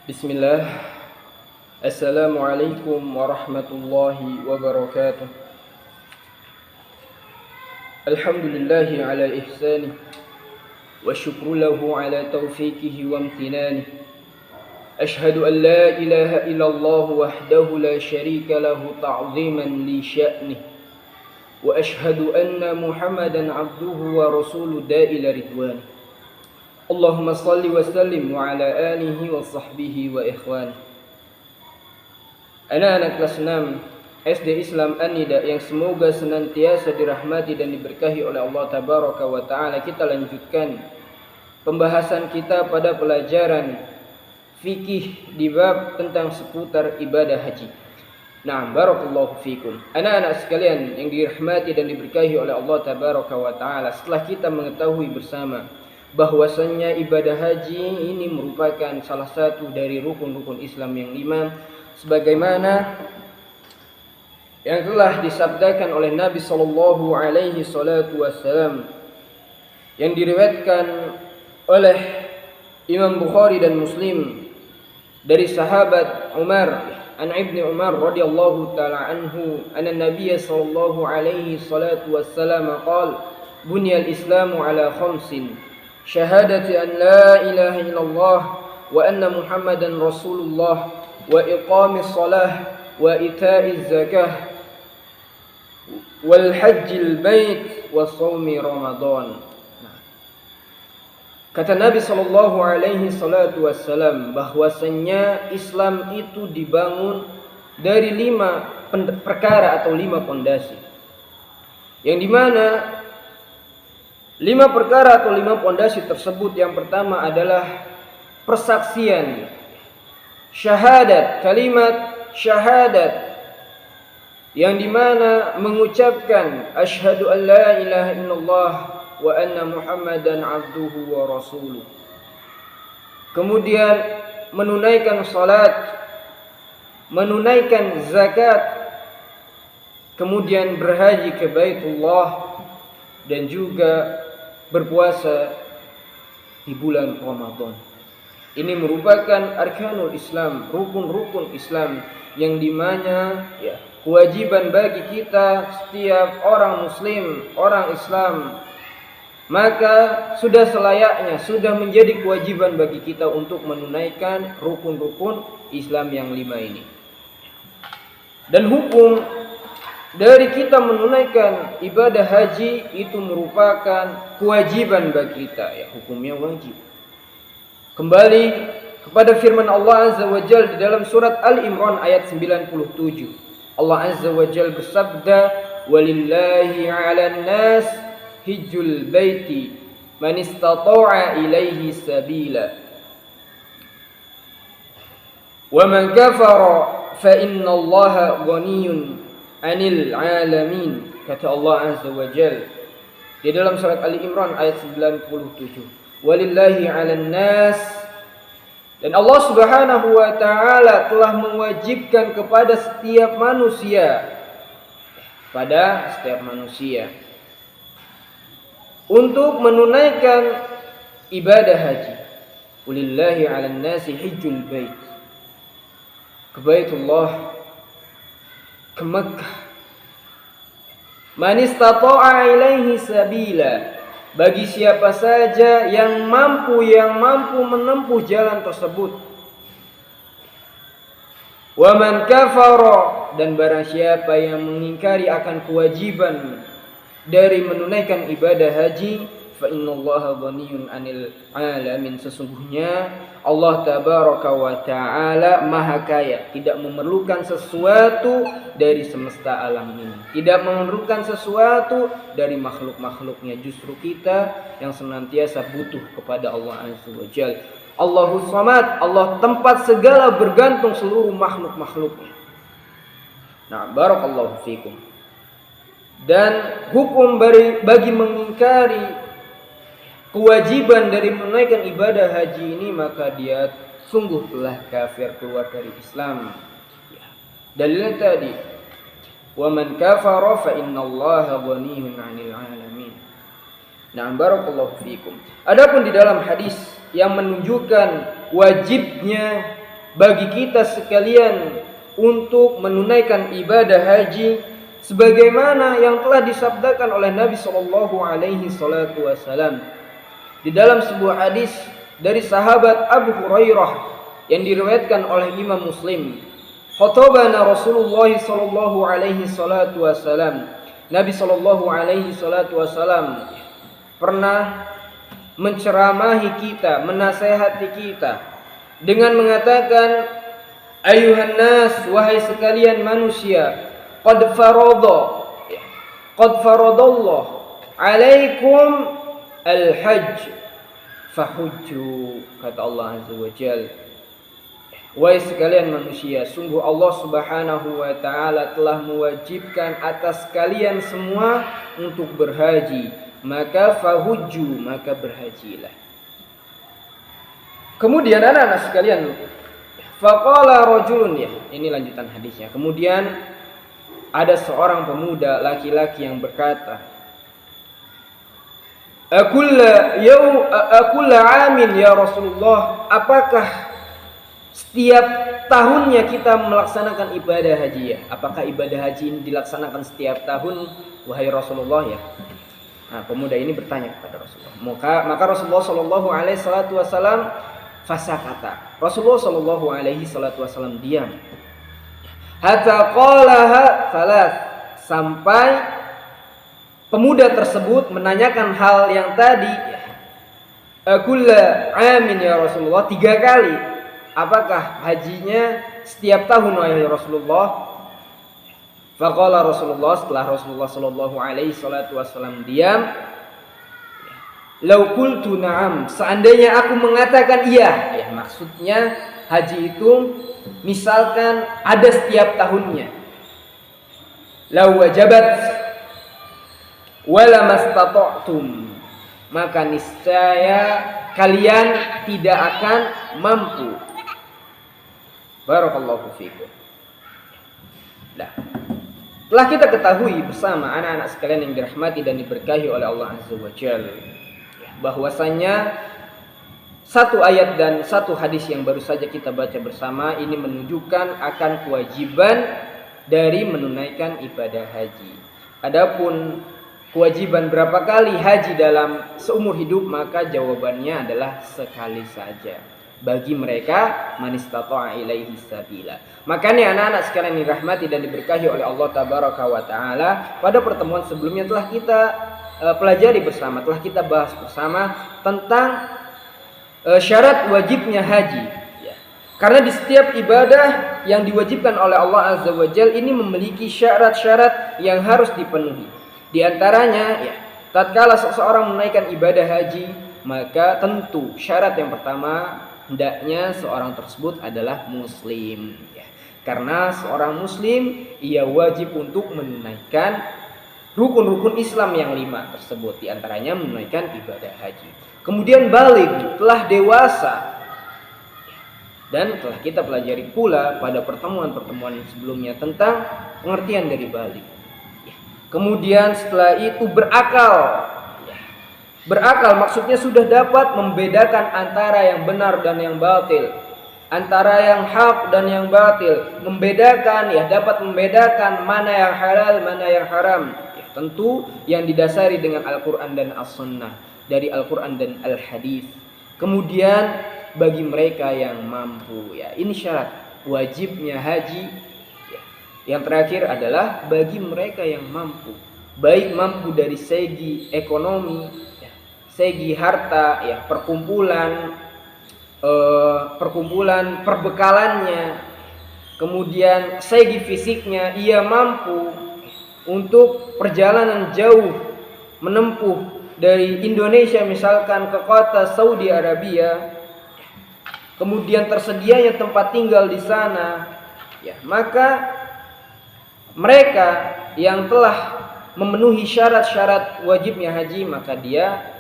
Bismillah. Assalamualaikum warahmatullahi wabarakatuh. Alhamdulillahi ala ihsanih wa syukru lahu ala taufiqihi wa amtinanih. Ashhadu an la ilaha illallah wahdahu la syarika lahu ta'ziman li sya'nih. Wa ashhadu anna Muhammadan abduhu wa rasuluhu da'ila ridwanih. Allahumma salli wa sallim wa ala alihi wa sahbihi wa ikhwan. Anak-anak kelas 6 SD Islam An-Nida yang semoga senantiasa dirahmati dan diberkahi oleh Allah Tabaraka wa Ta'ala, kita lanjutkan pembahasan kita pada pelajaran fikih di bab tentang seputar ibadah haji. Nah, barakallahu fikum. Anak-anak sekalian yang dirahmati dan diberkahi oleh Allah Tabaraka wa Ta'ala, setelah kita mengetahui bersama bahwasannya ibadah haji ini merupakan salah satu dari rukun-rukun Islam yang 5, sebagaimana yang telah disabdakan oleh Nabi sallallahu alaihi wasallam, yang diriwayatkan oleh Imam Bukhari dan Muslim dari sahabat Umar an Ibnu Umar radhiyallahu taala anhu anna Nabiy sallallahu alaihi wasallam qala bunyal Islamu ala khamsin syahadati an la ilaha illallah wa anna Muhammadan Rasulullah wa iqamis salah wa ita'iz zakah wal hajjil bait wa shaumi ramadan. Kata Nabi sallallahu alaihi wasallam bahwasannya Islam itu dibangun dari 5 perkara atau 5 pondasi, yang dimana 5 perkara atau 5 pondasi tersebut, yang pertama adalah persaksian, syahadat, kalimat syahadat, yang dimana mengucapkan asyhadu an la ilaha illallah wa anna Muhammadan abduhu wa rasuluh. Kemudian menunaikan salat, menunaikan zakat, kemudian berhaji ke Baitullah, dan juga berpuasa di bulan Ramadan. Ini merupakan arkanul Islam, rukun-rukun Islam, yang dimana kewajiban bagi kita setiap orang muslim, orang Islam, maka sudah selayaknya, sudah menjadi kewajiban bagi kita untuk menunaikan rukun-rukun Islam yang 5 ini. Dan hukum dari kita menunaikan ibadah haji itu merupakan kewajiban bagi kita, hukumnya wajib. Kembali kepada firman Allah Azza wa Jalla di dalam surat Al-Imran ayat 97. Allah Azza wa Jalla bersabda, "Walillahi 'alan nas hijjul baiti man istata'a ilaihi sabila. Wa man kafara fa innallaha ghaniyyun 'anil 'alamin." Kata Allah Azza wa Jalla di dalam surat Ali Imran ayat 97. Walillahi 'alan nas, dan Allah Subhanahu wa taala telah mewajibkan kepada setiap manusia, untuk menunaikan ibadah haji. Walillahi 'alan nasi hijjul bait, ke Baitullah, ke Makkah. Man istata'a ilaihi sabila, bagi siapa saja yang mampu menempuh jalan tersebut. Wa man kafara, dan barang siapa yang mengingkari akan kewajiban dari menunaikan ibadah haji, fa innallaha ghaniyyun 'anil 'alamin, sesungguhnya Allah Tabaraka wa Ta'ala maha kaya, tidak memerlukan sesuatu dari semesta alam ini, tidak memerlukan sesuatu dari makhluk-makhluknya. Justru kita yang senantiasa butuh kepada Allah Azza wa Jalla. Allahus Samad, Allah tempat segala bergantung seluruh makhluk-makhluknya. Nah, barakallahu fikum. Dan hukum bagi mengingkari kewajiban dari menunaikan ibadah haji ini, maka dia sungguh telah kafir, keluar dari Islam. Dalilnya tadi, wa man kafara fa innallaha ghaniyyun 'anil 'alamin. Nah, barakallahu fikum. Adapun di dalam hadis yang menunjukkan wajibnya bagi kita sekalian untuk menunaikan ibadah haji sebagaimana yang telah disabdakan oleh Nabi sallallahu alaihi wasallam di dalam sebuah hadis dari sahabat Abu Hurairah yang diriwayatkan oleh Imam Muslim. Khatabana Rasulullah sallallahu alaihi wasallam. Nabi sallallahu alaihi wasallam pernah menceramahi kita, menasihati kita dengan mengatakan, ayuhan nas, wahai sekalian manusia, qad faradallah alaikum al-hajj fahujju, kata Allah azza wa jalla. Wahai sekalian manusia, sungguh Allah subhanahu wa ta'ala telah mewajibkan atas kalian semua untuk berhaji, maka fahujju, maka berhajilah. Kemudian anak-anak sekalian, faqala rajulun, ya, ini lanjutan hadisnya. Kemudian ada seorang pemuda laki-laki yang berkata, akulla amin ya Rasulullah, apakah setiap tahunnya kita melaksanakan ibadah haji, ya? Apakah ibadah haji ini dilaksanakan setiap tahun, wahai Rasulullah, ya? Nah, pemuda ini bertanya kepada Rasulullah. Maka Rasulullah sallallahu alaihi wasallam fasakata. Rasulullah sallallahu alaihi wasallam diam. Hatta qalaha thalath, sampai pemuda tersebut menanyakan hal yang tadi, akulla amin ya Rasulullah, 3 kali. Apakah hajinya setiap tahun wahai Rasulullah? Faqala Rasulullah, setelah Rasulullah sallallahu alaihi wasallam diam, lau qultu na'am, seandainya aku mengatakan iya, ya, maksudnya haji itu misalkan ada setiap tahunnya, lau wajabat wala mastata'tum, maka niscaya kalian tidak akan mampu. Barakallahu fikum. Nah, telah kita ketahui bersama anak-anak sekalian yang dirahmati dan diberkahi oleh Allah Azza wa Jalla, bahwasanya satu ayat dan satu hadis yang baru saja kita baca bersama ini menunjukkan akan kewajiban dari menunaikan ibadah haji. Adapun kewajiban berapa kali haji dalam seumur hidup, maka jawabannya adalah sekali saja bagi mereka man istata'a ilaihi sabila. Makanya anak-anak sekalian dirahmati dan diberkahi oleh Allah tabaraka wa taala, pada pertemuan sebelumnya telah kita pelajari bersama, telah kita bahas bersama tentang syarat wajibnya haji, ya. Karena di setiap ibadah yang diwajibkan oleh Allah azza wa jalla ini memiliki syarat-syarat yang harus dipenuhi. Di antaranya, ya, tatkala seseorang menunaikan ibadah haji, maka tentu syarat yang pertama, hendaknya seorang tersebut adalah muslim, ya. Karena seorang muslim ia wajib untuk menunaikan rukun-rukun Islam yang 5 tersebut, di antaranya menunaikan ibadah haji. Kemudian baligh, telah dewasa, dan telah kita pelajari pula pada pertemuan-pertemuan sebelumnya tentang pengertian dari baligh. Kemudian setelah itu berakal. Berakal maksudnya sudah dapat membedakan antara yang benar dan yang batil, antara yang hak dan yang batil, membedakan, ya, dapat membedakan mana yang halal, mana yang haram, ya, tentu yang didasari dengan Al-Quran dan As-Sunnah, dari Al-Quran dan Al-Hadis. Kemudian bagi mereka yang mampu, ya, ini syarat wajibnya haji, ya. Yang terakhir adalah bagi mereka yang mampu, baik mampu dari segi ekonomi, segi harta, ya, perkumpulan perbekalannya, kemudian segi fisiknya, ia mampu untuk perjalanan jauh menempuh dari Indonesia misalkan ke kota Saudi Arabia, kemudian tersedianya tempat tinggal di sana, ya, maka mereka yang telah memenuhi syarat-syarat wajibnya haji, maka dia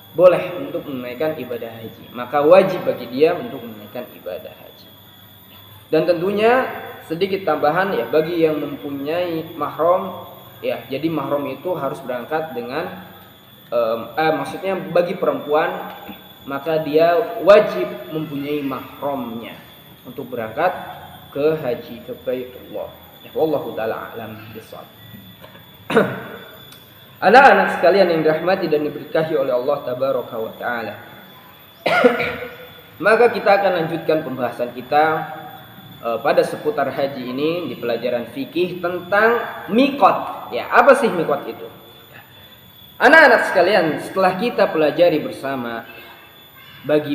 boleh untuk menunaikan ibadah haji, maka wajib bagi dia untuk menunaikan ibadah haji. Dan tentunya sedikit tambahan, ya, bagi yang mempunyai mahram, ya, jadi mahram itu harus berangkat dengan maksudnya bagi perempuan, maka dia wajib mempunyai mahramnya, untuk berangkat ke haji ke Baitullah. Wallahu taala alam bissawab. Anak-anak sekalian yang dirahmati dan diberkahi oleh Allah tabaraka wa taala. Maka kita akan lanjutkan pembahasan kita pada seputar haji ini di pelajaran fikih tentang miqat. Ya, apa sih miqat itu? Anak-anak sekalian, setelah kita pelajari bersama, bagi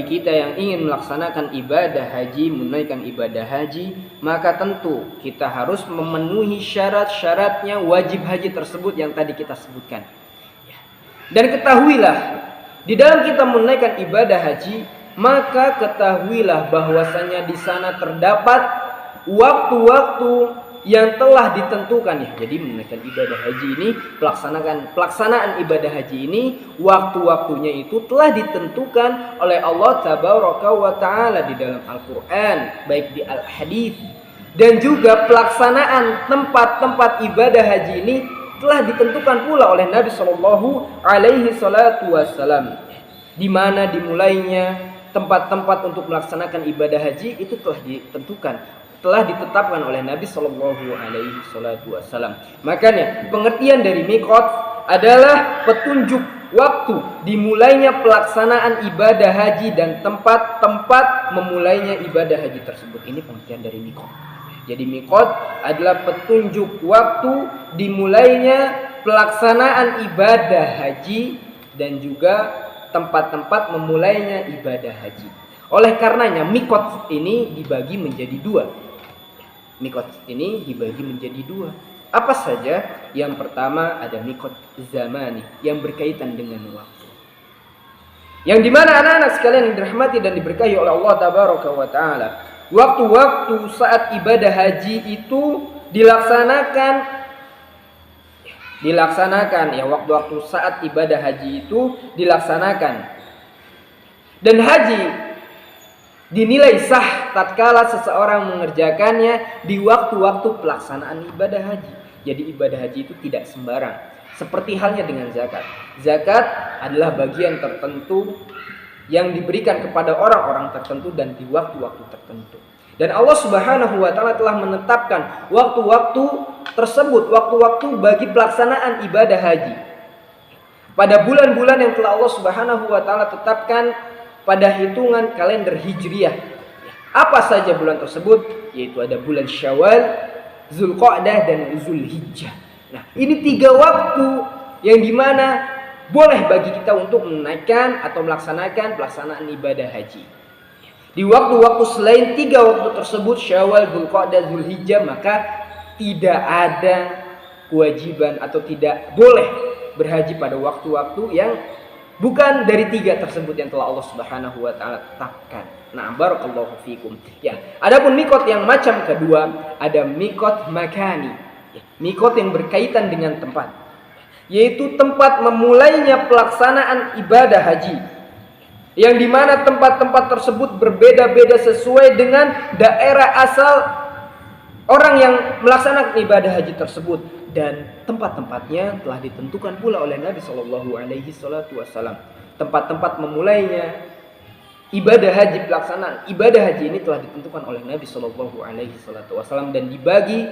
kita yang ingin melaksanakan ibadah haji, menunaikan ibadah haji, maka tentu kita harus memenuhi syarat-syaratnya wajib haji tersebut yang tadi kita sebutkan. Dan ketahuilah, di dalam kita menunaikan ibadah haji, maka ketahuilah bahwasanya di sana terdapat waktu-waktu yang telah ditentukan ya. Jadi menunaikan ibadah haji ini, pelaksanaan ibadah haji ini, waktu-waktunya itu telah ditentukan oleh Allah tabaraka wa taala di dalam Al-Qur'an, baik di Al-Hadits, dan juga pelaksanaan tempat-tempat ibadah haji ini telah ditentukan pula oleh Nabi sallallahu alaihi wasallam. Di mana dimulainya tempat-tempat untuk melaksanakan ibadah haji itu telah ditentukan, telah ditetapkan oleh Nabi Shallallahu Alaihi Wasallam. Makanya pengertian dari miqat adalah petunjuk waktu dimulainya pelaksanaan ibadah haji dan tempat-tempat memulainya ibadah haji tersebut. Ini pengertian dari miqat. Jadi miqat adalah petunjuk waktu dimulainya pelaksanaan ibadah haji dan juga tempat-tempat memulainya ibadah haji. Oleh karenanya miqat ini dibagi menjadi dua. Miqat ini dibagi menjadi dua. Apa saja? Yang pertama ada miqat zamani yang berkaitan dengan waktu. Yang dimana anak-anak sekalian yang dirahmati dan diberkahi oleh Allah tabaraka wa taala, waktu-waktu saat ibadah haji itu dilaksanakan ya, waktu-waktu saat ibadah haji itu dilaksanakan. Dan haji dinilai sah tatkala seseorang mengerjakannya di waktu-waktu pelaksanaan ibadah haji. Jadi ibadah haji itu tidak sembarang. Seperti halnya dengan zakat. Zakat adalah bagian tertentu yang diberikan kepada orang-orang tertentu dan di waktu-waktu tertentu. Dan Allah Subhanahu wa taala telah menetapkan waktu-waktu tersebut, waktu-waktu bagi pelaksanaan ibadah haji. Pada bulan-bulan yang telah Allah Subhanahu wa taala tetapkan pada hitungan kalender Hijriah. Apa saja bulan tersebut? Yaitu ada bulan Syawal, Zulqa'dah dan Zulhijjah. Nah, ini 3 waktu yang dimana boleh bagi kita untuk menaikkan atau melaksanakan pelaksanaan ibadah haji. Di waktu-waktu selain 3 waktu tersebut, Syawal, Zulqa'dah, Zulhijjah, maka tidak ada kewajiban atau tidak boleh berhaji pada waktu-waktu yang bukan dari 3 tersebut yang telah Allah Subhanahu wa taala tetapkan. Nah, barakallahu fikum. Ya, adapun miqat yang macam kedua, ada miqat makani. Ya, miqat yang berkaitan dengan tempat. Yaitu tempat memulainya pelaksanaan ibadah haji. Yang dimana tempat-tempat tersebut berbeda-beda sesuai dengan daerah asal orang yang melaksanakan ibadah haji tersebut. Dan tempat-tempatnya telah ditentukan pula oleh Nabi Shallallahu Alaihi Wasallam. Tempat-tempat memulainya ibadah haji, pelaksanaan ibadah haji ini telah ditentukan oleh Nabi Shallallahu Alaihi Wasallam dan dibagi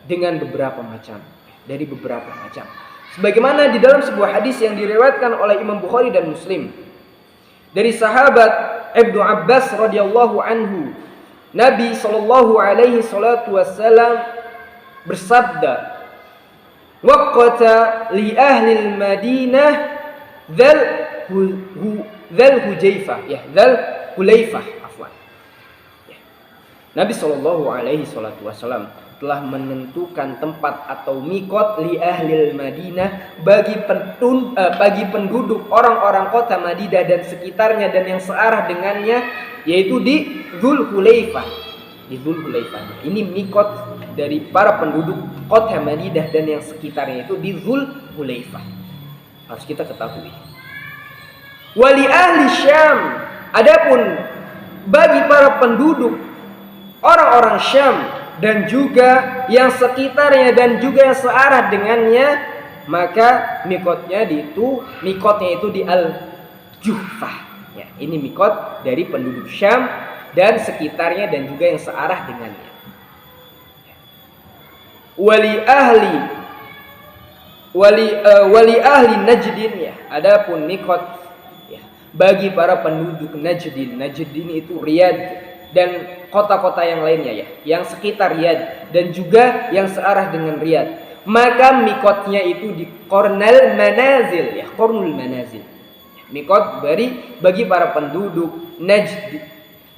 dengan beberapa macam, dari beberapa macam. Sebagaimana di dalam sebuah hadis yang diriwayatkan oleh Imam Bukhari dan Muslim dari sahabat Ibnu Abbas radhiyallahu anhu, Nabi Shallallahu Alaihi Wasallam bersabda, waqata li ahli al-Madinah dzal Hulaifah afwan. Nabi sallallahu alaihi wasallam telah menentukan tempat atau miqat li ahli al-Madinah bagi penduduk orang-orang kota Madinah dan sekitarnya dan yang searah dengannya, yaitu di Dzulhulaifah. Di Dzulhulaifah. Ini miqat dari para penduduk kota Madinah dan yang sekitarnya, itu di Dzulhulaifah. Harus kita ketahui. Wali ahli Syam, adapun bagi para penduduk orang-orang Syam dan juga yang sekitarnya dan juga yang searah dengannya, maka miqatnya itu di Al-Juhfah. Ya, ini miqat dari penduduk Syam dan sekitarnya dan juga yang searah dengannya. Wali ahli Najdin ya. Adapun mikot ya, bagi para penduduk Najdin. Najdin itu Riyadh dan kota-kota yang lainnya ya, yang sekitar Riyadh dan juga yang searah dengan Riyadh. Maka mikotnya itu di Qarnul Manazil ya, Qarnul Manazil. Mikot bagi para penduduk Najd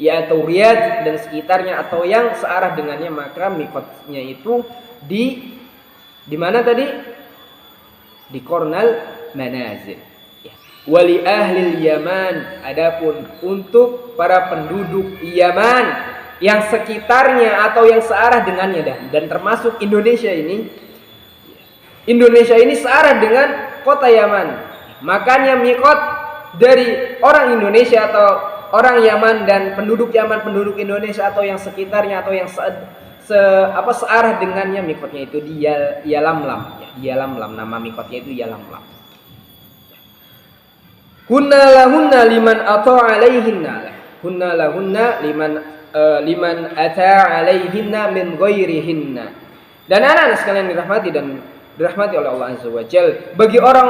ya, atau Riyadh dan sekitarnya atau yang searah dengannya, maka mikotnya itu di mana tadi? Di Qarnul Manazil. Ya. Wali ahli Yaman, adapun untuk para penduduk Yaman yang sekitarnya atau yang searah dengannya dan termasuk Indonesia ini. Indonesia ini searah dengan kota Yaman. Makanya mikot dari orang Indonesia atau orang Yaman dan penduduk Yaman, penduduk Indonesia atau yang sekitarnya atau yang searah dengannya, mikotnya itu di Yalamlam ya, Yalamlam, nama mikotnya itu Yalamlam. Hunna lahunna liman ata alaihinna. Hunna lahunna liman ata alaihinna min ghairihinna. Dan anak-anak sekalian dirahmati oleh Allah Azza wa Jalla, bagi orang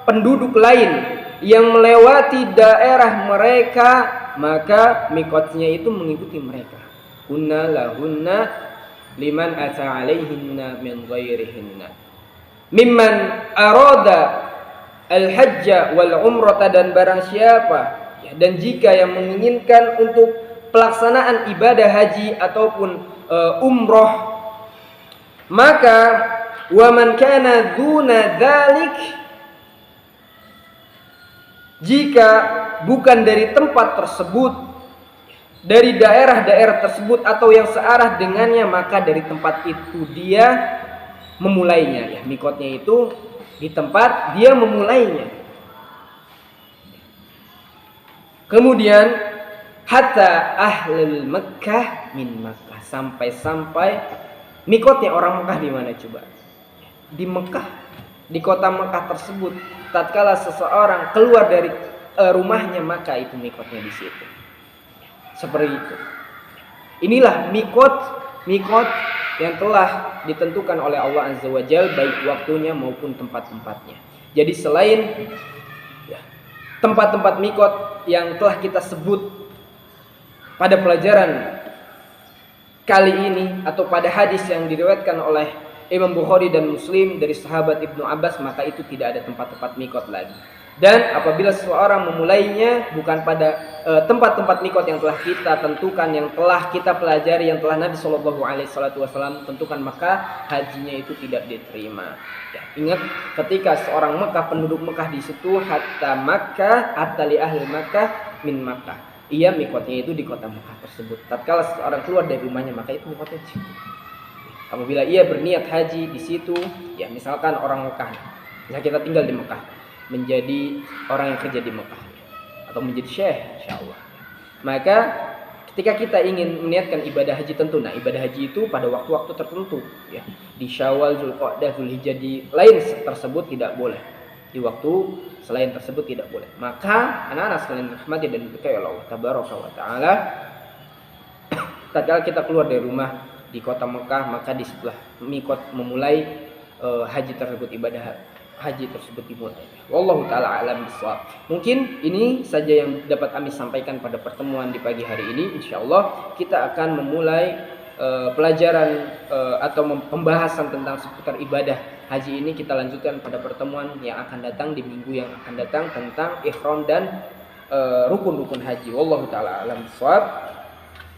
penduduk lain yang melewati daerah mereka, maka mikotnya itu mengikuti mereka. Hunna lahunna liman ata alaihinna min ghairihinna mimman arada al-hajja wal umrata, dan barang siapa ya, dan jika yang menginginkan untuk pelaksanaan ibadah haji ataupun umroh, maka wa man kana duna dzalik, jika bukan dari tempat tersebut, dari daerah-daerah tersebut atau yang searah dengannya, maka dari tempat itu dia memulainya ya, mikotnya itu di tempat dia memulainya. Kemudian hatta ahlul Makkah min Makkah, sampai mikotnya orang Mekah di mana coba? Di Mekah, di kota Mekah tersebut. Tatkala seseorang keluar dari rumahnya, maka itu mikotnya di situ. Seperti itu. Inilah mikot yang telah ditentukan oleh Allah Azza wa Jalla, baik waktunya maupun tempat-tempatnya. Jadi selain ya, tempat-tempat mikot yang telah kita sebut pada pelajaran kali ini atau pada hadis yang diriwayatkan oleh Imam Bukhari dan Muslim dari sahabat Ibnu Abbas, maka itu tidak ada tempat-tempat mikot lagi. Dan apabila seseorang memulainya bukan pada tempat-tempat mikot yang telah kita tentukan, yang telah kita pelajari, yang telah Nabi Shallallahu Alaihi Wasallam tentukan, maka hajinya itu tidak diterima. Ya, ingat ketika seorang Mekah, penduduk Mekah di situ, hatta Makkah, hatta li ahli Makkah min Makkah. Ia mikotnya itu di kota Mekah tersebut. Tatkala seorang keluar dari rumahnya, maka itu mikotnya di situ. Apabila ia berniat haji di situ, ya misalkan orang Mekah, misalnya kita tinggal di Mekah, menjadi orang yang kerja di Mekah atau menjadi syekh insyaallah, maka ketika kita ingin meniatkan ibadah haji, tentu ibadah haji itu pada waktu-waktu tertentu ya, di Syawal, Zulqa'dah, Zulhijjah, di lain tersebut tidak boleh, di waktu selain tersebut tidak boleh. Maka anak-anak sekalian rahmati dan diberkahi oleh Allah tabaraka wa taala, tatkala kita keluar dari rumah di kota Mekah, maka di setelah mikot memulai haji tersebut, ibadah haji tersebut dimulai. Wallahu taala alam bissawab. Mungkin ini saja yang dapat kami sampaikan pada pertemuan di pagi hari ini. Insyaallah kita akan memulai pelajaran atau pembahasan tentang seputar ibadah haji ini kita lanjutkan pada pertemuan yang akan datang, di minggu yang akan datang, tentang ihram dan rukun-rukun haji. Wallahu taala alam bissawab.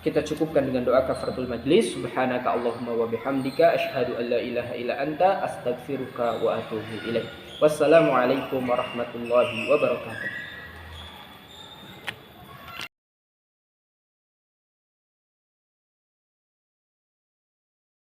Kita cukupkan dengan doa kafaratul majlis. Subhanaka Allahumma wa bihamdika asyhadu an la ilaha illa anta astaghfiruka wa atubu ilaik. Wassalamualaikum warahmatullahi wabarakatuh.